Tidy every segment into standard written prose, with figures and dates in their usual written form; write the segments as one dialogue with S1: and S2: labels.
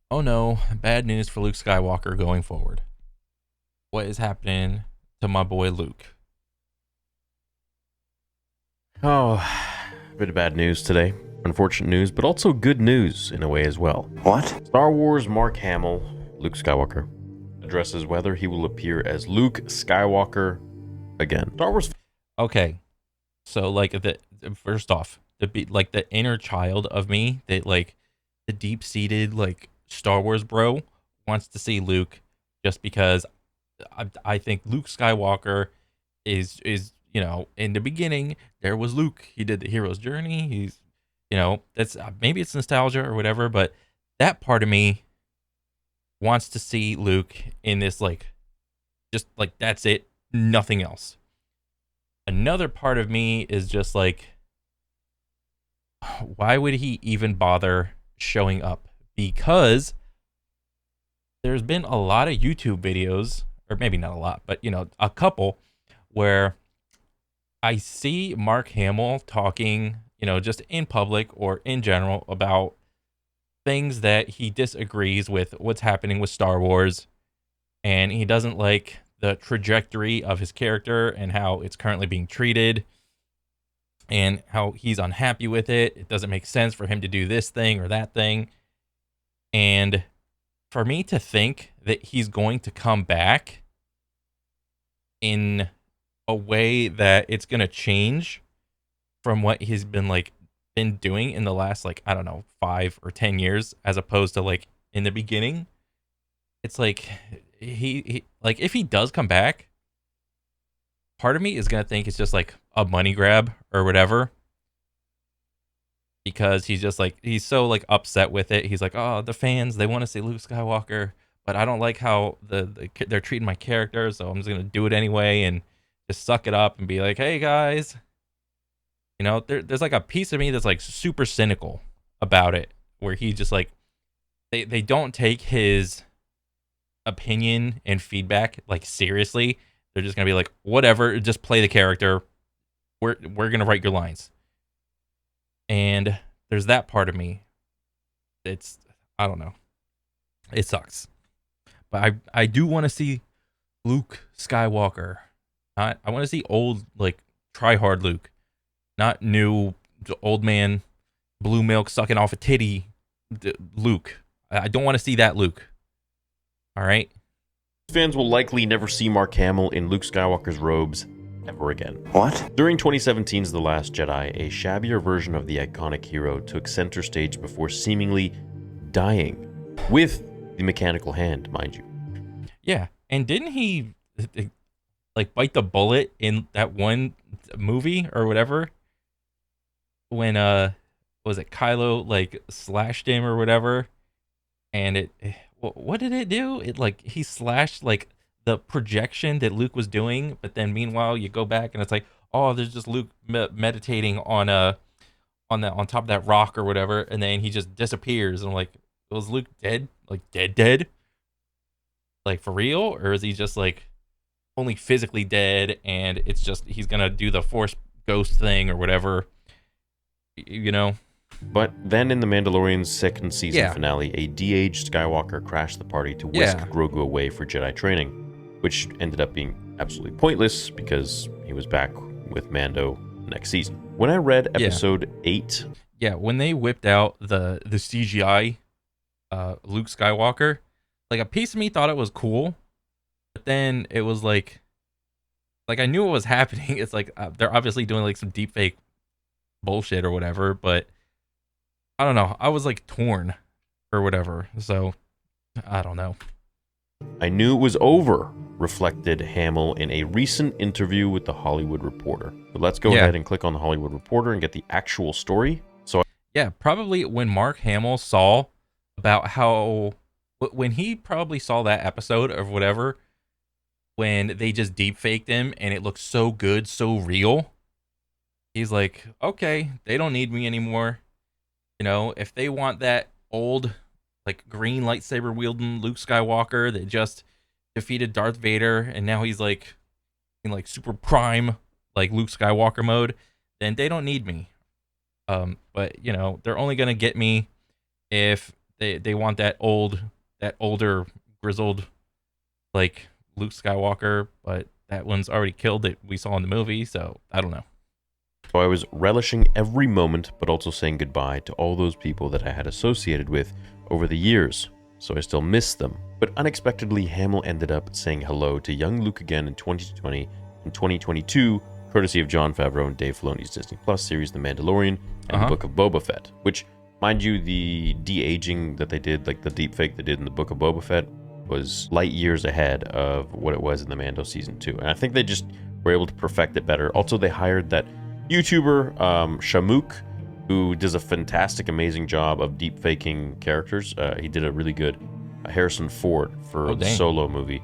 S1: Oh no, bad news for Luke Skywalker going forward. What is happening to my boy Luke?
S2: Oh, a bit of bad news today. Unfortunate news, but also good news in a way as well.
S3: What?
S2: Star Wars Mark Hamill, Luke Skywalker, addresses whether he will appear as Luke Skywalker again. Star Wars.
S1: Okay, so like the first off, like the inner child of me that like the deep seated like Star Wars bro wants to see Luke just because I think Luke Skywalker is in the beginning there was Luke. He did the hero's journey. He's that's maybe it's nostalgia or whatever, but that part of me wants to see Luke in this like just like that's it, nothing else. Another part of me is just like, why would he even bother showing up? Because there's been a lot of YouTube videos, or maybe not a lot, but a couple where I see Mark Hamill talking, just in public or in general about things that he disagrees with what's happening with Star Wars, and he doesn't like the trajectory of his character and how it's currently being treated and how he's unhappy with it. It doesn't make sense for him to do this thing or that thing. And for me to think that he's going to come back in a way that it's going to change from what he's been doing in the last like I don't know 5 or 10 years as opposed to like in the beginning, it's like he like if he does come back, part of me is going to think it's just like a money grab or whatever, because he's just like he's so like upset with it. He's like, oh, the fans, they want to see Luke Skywalker, but I don't like how they're treating my character, so I'm just gonna do it anyway and just suck it up and be like, hey guys, there's like a piece of me that's like super cynical about it, where he just like they don't take his opinion and feedback like seriously. They're just gonna be like, whatever, just play the character. We're gonna write your lines. And there's that part of me. It's I don't know. It sucks. But I do want to see Luke Skywalker. I want to see old like try hard Luke, not new old man blue milk sucking off a titty Luke. I don't want to see that Luke. All right?
S2: Fans will likely never see Mark Hamill in Luke Skywalker's robes ever again.
S3: What?
S2: During 2017's The Last Jedi, a shabbier version of the iconic hero took center stage before seemingly dying. With the mechanical hand, mind you.
S1: Yeah. And didn't he like bite the bullet in that one movie or whatever when was it Kylo like slashed him or whatever, and what did it do? It like he slashed like the projection that Luke was doing, but then meanwhile you go back and it's like, oh, there's just Luke meditating on top of that rock or whatever, and then he just disappears. And I'm like, was Luke dead? Like dead? Like for real? Or is he just like only physically dead and it's just he's gonna do the force ghost thing or whatever, you know?
S2: But then in The Mandalorian's second season
S1: Yeah.
S2: finale, a de-aged Skywalker crashed the party to whisk
S1: Yeah.
S2: Grogu away for Jedi training, which ended up being absolutely pointless because he was back with Mando next season. When I read
S1: Yeah.
S2: episode 8,
S1: Yeah, when they whipped out the CGI Luke Skywalker, like a piece of me thought it was cool, but then it was like I knew what was happening. It's like they're obviously doing like some deep fake bullshit or whatever, but I don't know. I was like torn or whatever. So I don't know.
S2: I knew it was over, reflected Hamill in a recent interview with The Hollywood Reporter. But let's go
S1: Yeah.
S2: ahead and click on The Hollywood Reporter and get the actual story. So
S1: Yeah, probably when Mark Hamill saw about how when he probably saw that episode or whatever, when they just deep faked him and it looked so good, so real. He's like, okay, they don't need me anymore. If they want that old, like green lightsaber wielding Luke Skywalker that just defeated Darth Vader and now he's like in like super prime, like Luke Skywalker mode, then they don't need me. But they're only gonna get me if they want that older grizzled like Luke Skywalker, but that one's already killed that we saw in the movie, so I don't know.
S2: So I was relishing every moment, but also saying goodbye to all those people that I had associated with over the years. So I still miss them. But unexpectedly, Hamill ended up saying hello to young Luke again in 2020 and 2022, courtesy of Jon Favreau and Dave Filoni's Disney Plus series The Mandalorian and the Book of Boba Fett, which, mind you, the de-aging that they did, like the deepfake they did in the Book of Boba Fett, was light years ahead of what it was in the Mando Season 2. And I think they just were able to perfect it better. Also, they hired that YouTuber, Shamook, who does a fantastic, amazing job of deep faking characters. He did a really good Harrison Ford for the Solo movie.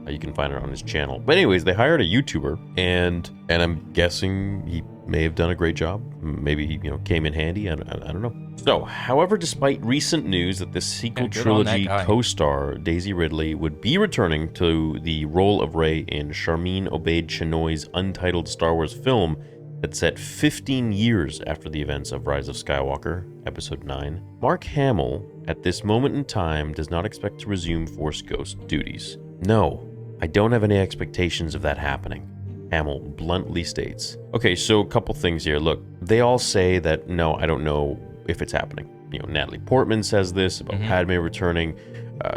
S2: You can find it on his channel. But anyways, they hired a YouTuber, and I'm guessing he may have done a great job. Maybe he came in handy. I don't know. So, however, despite recent news that the sequel trilogy co-star Daisy Ridley would be returning to the role of Rey in Sharmeen Obaid-Chinoy's untitled Star Wars film, that's set 15 years after the events of Rise of Skywalker, Episode 9, Mark Hamill, at this moment in time, does not expect to resume Force Ghost duties. No, I don't have any expectations of that happening, Hamill bluntly states. Okay, so a couple things here. Look, they all say that, no, I don't know if it's happening. Natalie Portman says this about Padme returning.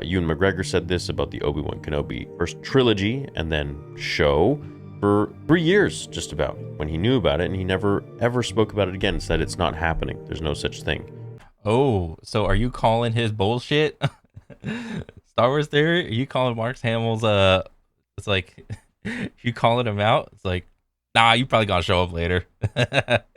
S2: Ewan McGregor said this about the Obi-Wan Kenobi first trilogy and then show. For 3 years, just about, when he knew about it, and he never ever spoke about it again. Said it's not happening. There's no such thing.
S1: Oh, so are you calling his bullshit? Star Wars theory? Are you calling Mark Hamill's it's like you calling him out? It's like, nah, you probably gotta show up later.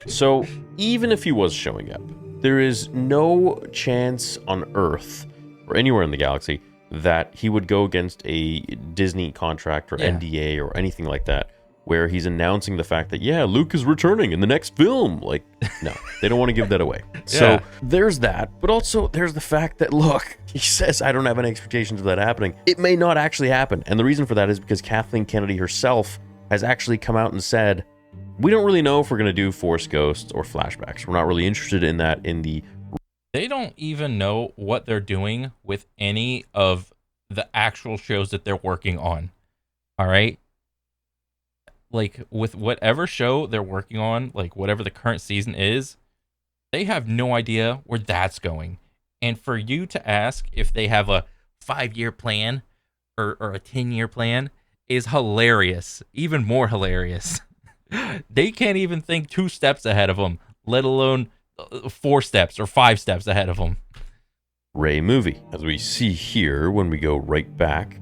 S2: So even if he was showing up, there is no chance on Earth or anywhere in the galaxy that he would go against a Disney contract or NDA or anything like that, where he's announcing the fact that, Luke is returning in the next film. Like, no, they don't want to give that away. So there's that. But also there's the fact that, look, he says, I don't have any expectations of that happening. It may not actually happen. And the reason for that is because Kathleen Kennedy herself has actually come out and said, we don't really know if we're going to do Force Ghosts or flashbacks. We're not really interested in that in the...
S1: They don't even know what they're doing with any of the actual shows that they're working on. All right? Like, with whatever show they're working on, like whatever the current season is, they have no idea where that's going. And for you to ask if they have a 5-year plan or a 10-year plan is hilarious. Even more hilarious. They can't even think 2 steps ahead of them, let alone 4 steps or 5 steps ahead of them.
S2: Rey movie, as we see here when we go right back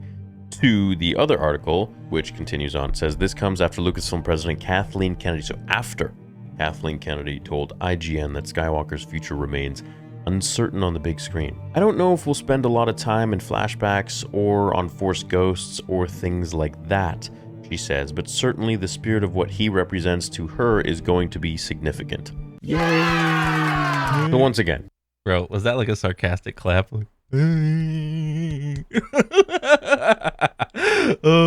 S2: to the other article, which continues on. It says this comes after Lucasfilm president Kathleen Kennedy. So after Kathleen Kennedy told IGN that Skywalker's future remains uncertain on the big screen. I don't know if we'll spend a lot of time in flashbacks or on Force Ghosts or things like that, she says, but certainly the spirit of what he represents to her is going to be significant. Yay! So once again,
S1: bro, was that like a sarcastic clap? Like, oh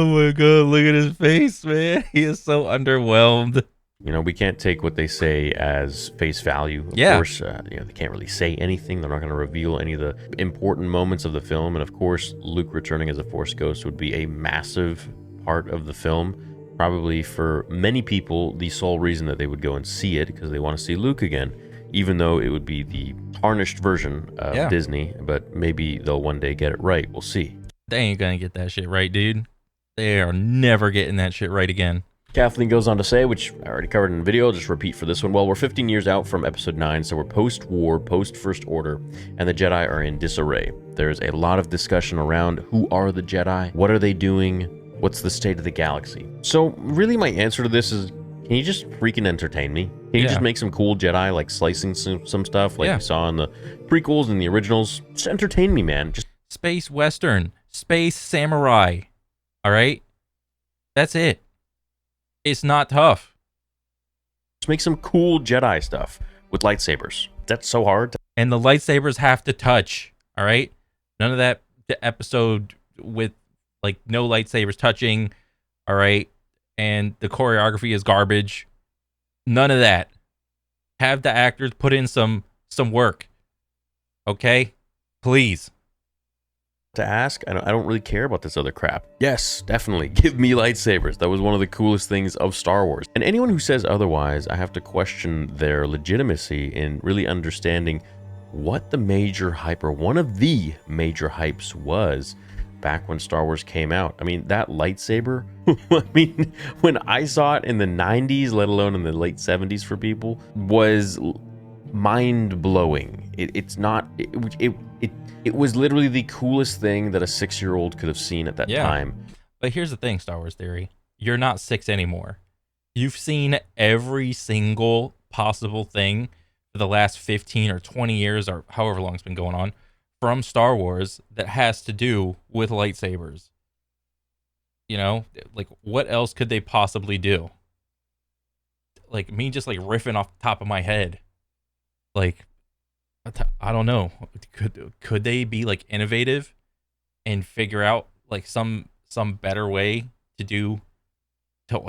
S1: my god, look at his face, man. He is so underwhelmed.
S2: We can't take what they say as face value. Of course, they can't really say anything. They're not going to reveal any of the important moments of the film. And of course, Luke returning as a Force Ghost would be a massive part of the film. Probably for many people, the sole reason that they would go and see it because they want to see Luke again, even though it would be the tarnished version of Disney. But maybe they'll one day get it right. We'll see.
S1: They ain't gonna get that shit right, dude. They are never getting that shit right again.
S2: Kathleen goes on to say, which I already covered in the video, I'll just repeat for this one. Well, we're 15 years out from Episode 9, so we're post-war, post-First Order, and the Jedi are in disarray. There's a lot of discussion around who are the Jedi, what are they doing, what's the state of the galaxy. So really my answer to this is, can you just freaking entertain me? Can you just make some cool Jedi, like slicing some stuff like you saw in the prequels and the originals? Just entertain me, man. Just
S1: space western, space samurai. All right? That's it. It's not tough.
S2: Just make some cool Jedi stuff with lightsabers. That's so hard.
S1: And the lightsabers have to touch. All right? None of that episode with like no lightsabers touching. All right? And the choreography is garbage. None of that. Have the actors put in some work. Okay? Please.
S2: To ask, I don't really care about this other crap. Yes, definitely, give me lightsabers. That was one of the coolest things of Star Wars. And anyone who says otherwise, I have to question their legitimacy in really understanding what the major hype, or one of the major hypes, was back when Star Wars came out. I mean, that lightsaber, I mean, when I saw it in the 90s, let alone in the late 70s for people, was mind-blowing. It's not, it was literally the coolest thing that a 6-year-old could have seen at that
S1: Yeah.
S2: time.
S1: But here's the thing, Star Wars Theory. You're not 6 anymore. You've seen every single possible thing for the last 15 or 20 years, or however long it's been going on, from Star Wars that has to do with lightsabers. You know, like, what else could they possibly do? Like, me just like riffing off the top of my head. Like, I don't know. Could they be like innovative and figure out like some better way to do to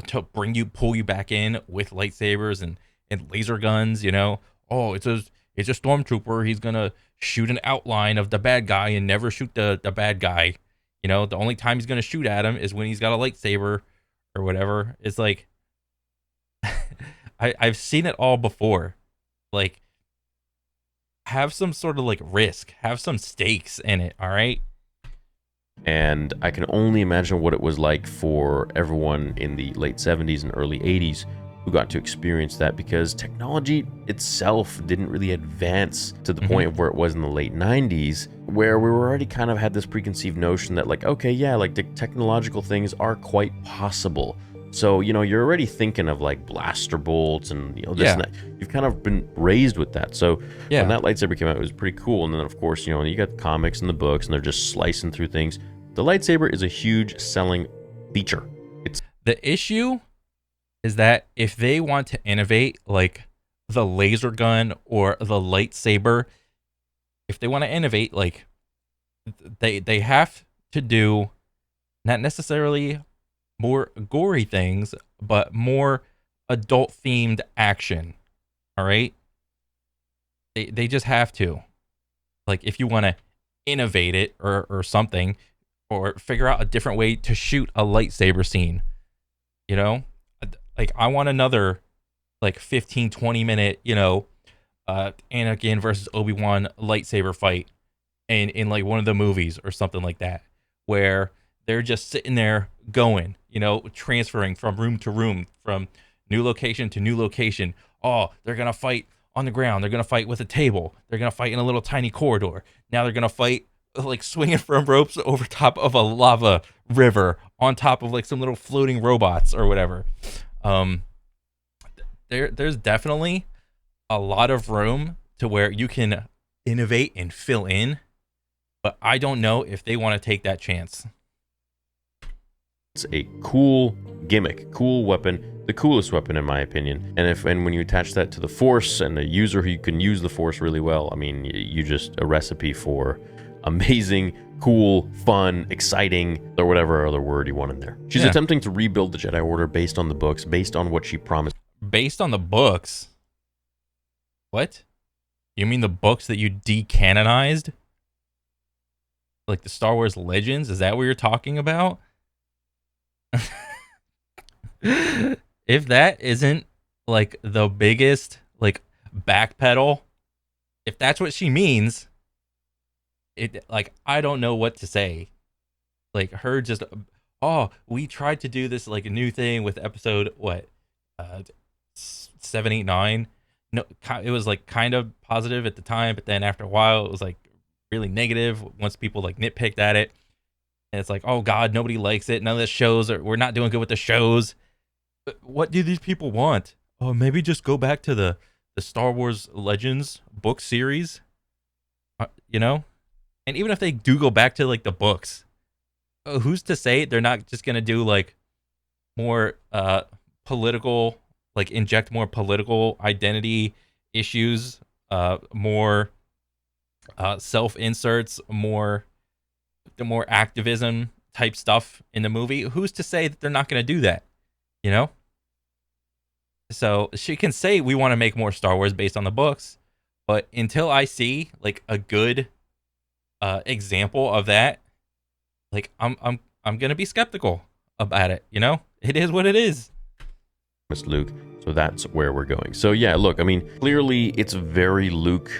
S1: pull you back in with lightsabers and laser guns, you know? Oh, it's a stormtrooper. He's gonna shoot an outline of the bad guy and never shoot the bad guy. You know, the only time he's gonna shoot at him is when he's got a lightsaber or whatever. It's like I've seen it all before. Like, have some sort of like risk, have some stakes in it, all right?
S2: And I can only imagine what it was like for everyone in the late 70s and early 80s who got to experience that, because technology itself didn't really advance to the point of where it was in the late 90s, where we were already kind of had this preconceived notion that, like, okay, yeah, like the technological things are quite possible. So, you know, you're already thinking of like blaster bolts and, you know, this and that. You've kind of been raised with that. So when that lightsaber came out, it was pretty cool. And then, of course, you know, you got the comics and the books and they're just slicing through things. The lightsaber is a huge selling feature. It's
S1: The issue is that if they want to innovate like the laser gun or the lightsaber, if they want to innovate, like they have to do not necessarily more gory things, but more adult themed action. All right? They just have to. Like, if you want to innovate it or something, or figure out a different way to shoot a lightsaber scene, you know? Like, I want another like 15-20 minute, you know, Anakin versus Obi-Wan lightsaber fight in like one of the movies or something like that, where they're just sitting there going, you know, transferring from room to room, from new location to new location. Oh, they're gonna fight on the ground. They're gonna fight with a table. They're gonna fight in a little tiny corridor. Now they're gonna fight like swinging from ropes over top of a lava river on top of like some little floating robots or whatever. Um, there's definitely a lot of room to where you can innovate and fill in, but I don't know if they want to take that chance.
S2: It's a cool gimmick, cool weapon, the coolest weapon in my opinion. And when you attach that to the Force and a user who can use the Force really well, I mean, you just a recipe for amazing, cool, fun, exciting, or whatever other word you want in there. She's attempting to rebuild the Jedi Order based on the books, based on what she promised.
S1: Based on the books? What? You mean the books that you decanonized? Like the Star Wars Legends? Is that what you're talking about? If that isn't like the biggest like backpedal, if that's what she means, it, like, I don't know what to say. Like, her just, oh, we tried to do this like a new thing with episode what, 7, 8, 9. No, it was like kind of positive at the time, but then after a while it was like really negative once people like nitpicked at it. And it's like, oh god, nobody likes it. None of the shows are, we're not doing good with the shows. What do these people want? Oh, maybe just go back to the Star Wars Legends book series. You know? And even if they do go back to like the books, who's to say they're not just gonna do like more political, like inject more political identity issues, more self inserts, more activism type stuff in the movie? Who's to say that they're not gonna do that? You know? So she can say we want to make more Star Wars based on the books, but until I see like a good example of that, like I'm gonna be skeptical about it. You know, it is what it is.
S2: Miss Luke. So that's where we're going. So yeah, look, I mean, clearly it's very Luke,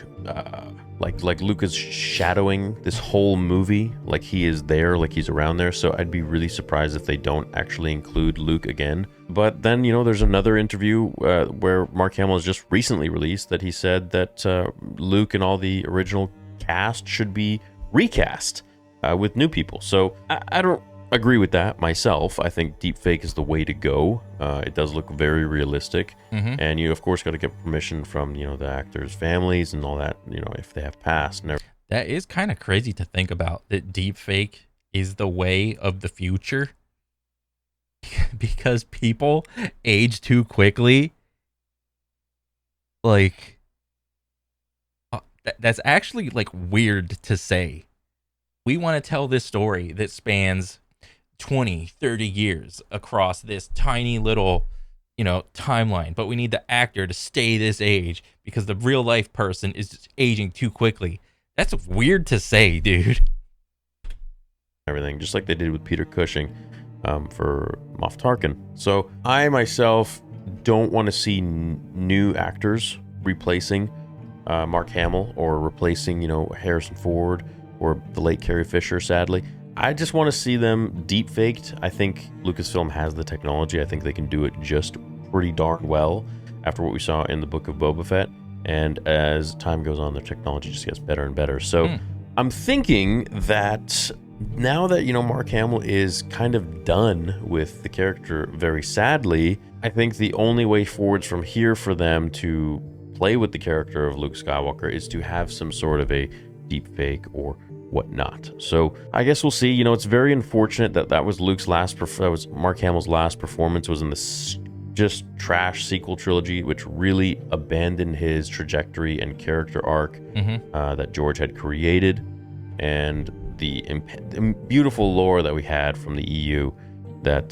S2: like Luke is shadowing this whole movie, like he is there, like he's around there. So I'd be really surprised if they don't actually include Luke again. But then, you know, there's another interview where Mark Hamill has just recently released that he said that Luke and all the original cast should be recast with new people. So I don't agree with that myself. I think deepfake is the way to go. It does look very realistic, and you of course got to get permission from, you know, the actors' families and all that, you know, if they have passed and everything.
S1: That is kind of crazy to think about, that deepfake is the way of the future because people age too quickly. Like, that's actually like weird to say. We want to tell this story that spans 20, 30 years across this tiny little, you know, timeline, but we need the actor to stay this age because the real life person is just aging too quickly. That's weird to say, dude.
S2: Everything, just like they did with Peter Cushing for Moff Tarkin. So I myself don't want to see new actors replacing Mark Hamill or replacing, you know, Harrison Ford or the late Carrie Fisher, sadly. I just want to see them deep faked. I think Lucasfilm has the technology. I think they can do it just pretty darn well after what we saw in the Book of Boba Fett. And as time goes on, their technology just gets better and better. So I'm thinking that now that, you know, Mark Hamill is kind of done with the character, very sadly, I think the only way forwards from here for them to play with the character of Luke Skywalker is to have some sort of a deep fake or whatnot. So I guess we'll see. You know, it's very unfortunate that that was Mark Hamill's last performance, was in this just trash sequel trilogy, which really abandoned his trajectory and character arc that George had created, and the beautiful lore that we had from the EU that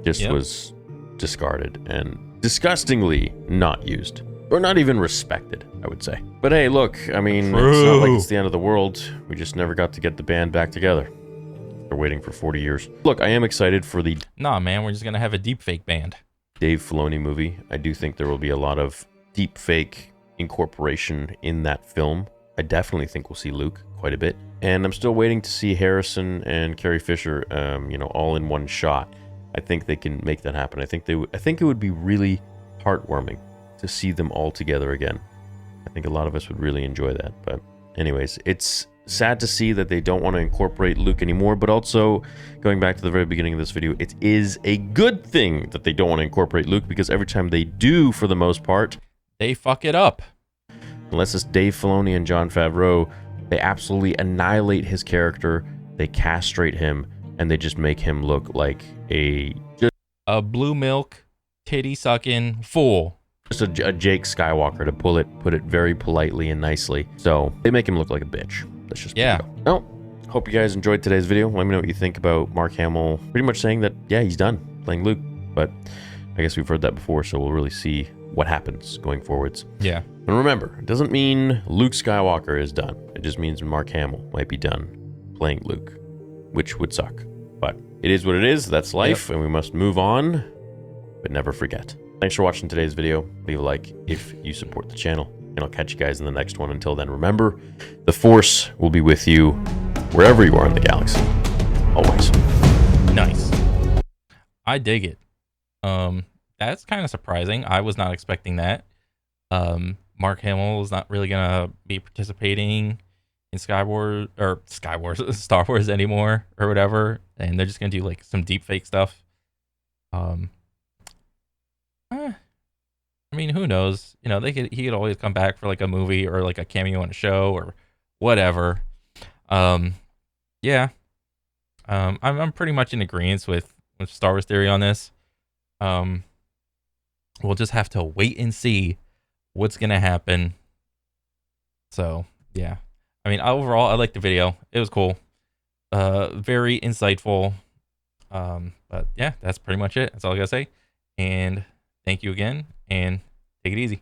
S2: just was discarded and disgustingly not used, or not even respected, I would say. But hey, look, I mean, it's not like it's the end of the world. We just never got to get the band back together. We're waiting for 40 years. Look, I am excited for the...
S1: Nah, man, we're just gonna have a deepfake band.
S2: Dave Filoni movie. I do think there will be a lot of deepfake incorporation in that film. I definitely think we'll see Luke quite a bit. And I'm still waiting to see Harrison and Carrie Fisher, you know, all in one shot. I think they can make that happen. I think it would be really heartwarming to see them all together again. I think a lot of us would really enjoy that. But anyways, it's sad to see that they don't want to incorporate Luke anymore, but also, going back to the very beginning of this video, it is a good thing that they don't want to incorporate Luke, because every time they do, for the most part,
S1: they fuck it up.
S2: Unless it's Dave Filoni and Jon Favreau, they absolutely annihilate his character, they castrate him, and they just make him look like a
S1: blue milk, titty sucking fool.
S2: Just a Jake Skywalker, to put it very politely and nicely. So they make him look like a bitch. That's just well, hope you guys enjoyed today's video. Let me know what you think about Mark Hamill pretty much saying that, yeah, he's done playing Luke. But I guess we've heard that before, so we'll really see what happens going forwards.
S1: Yeah.
S2: And remember, it doesn't mean Luke Skywalker is done. It just means Mark Hamill might be done playing Luke, which would suck. But it is what it is. That's life, and we must move on, but never forget. Thanks for watching today's video. Leave a like if you support the channel, and I'll catch you guys in the next one. Until then, remember, the Force will be with you wherever you are in the galaxy. Always.
S1: Nice. I dig it. That's kind of surprising. I was not expecting that. Mark Hamill is not really gonna be participating in Star Wars anymore, or whatever, and they're just gonna do like some deep fake stuff. I mean, who knows? You know, he could always come back for like a movie or like a cameo in a show or whatever. Yeah. I'm pretty much in agreement with Star Wars Theory on this. We'll just have to wait and see what's gonna happen. So yeah. I mean, overall, I liked the video. It was cool. Very insightful. But yeah, that's pretty much it. That's all I gotta say. And thank you again, and take it easy.